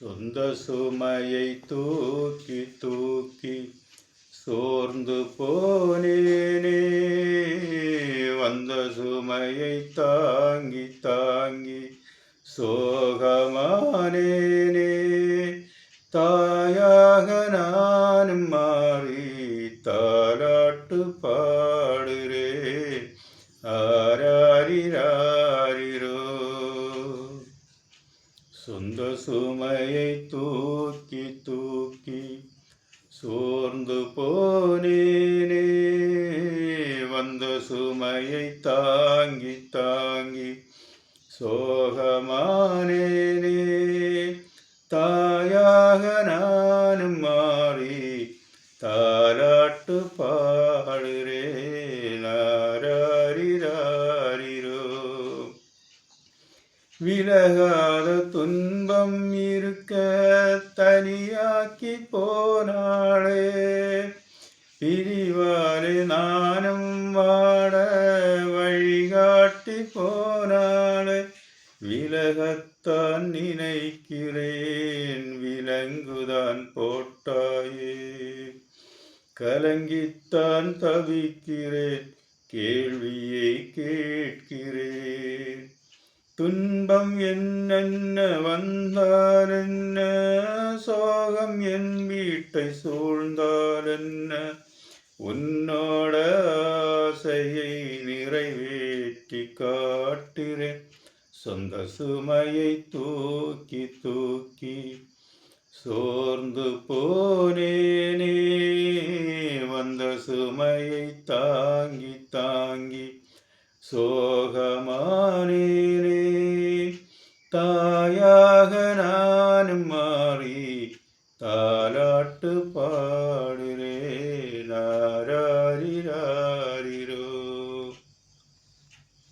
சொந்த சுமையை தூக்கி தூக்கி சோர்ந்து போனேனே, வந்த சுமையை தாங்கி தாங்கி சோகமானேனே. தாயாக நானும் மாறி தாலாட்டு பாடுறேன், ஆராரிராரிரோ. சொந்த சுமையை தூக்கி தூக்கி சோர்ந்து போனேனே, வந்த சுமையை தாங்கி தாங்கி சோகமானேனே. தாயாக நானும் மாறி தாலாட்டு பாடுறேன், ஆராரிராரிரோ. விலகாத துன்பம் இருக்க தனியாக்கி போனாளே, பிரிவாலே நானும் வாட வழிகாட்டி போனாளே. விலகத்தான் நினைக்கிறேன், விலங்குதான் போட்டாயே. கலங்கித்தான் தவிக்கிறேன், கேள்வியை கேட்கிறேன். துன்பம் என்னென்ன வந்தால் என்ன, சோகம் என் வீட்டை சூழ்ந்தால் என்ன, உன்னோட ஆசையை நிறைவேற்றி காட்டுறேன். சொந்த சுமையை தூக்கி தூக்கி சோர்ந்து போனேனே, வந்த சுமையை தாங்கி தாங்கி சோகமானேனே. தாயாக நானும் மாறி தாலாட்டு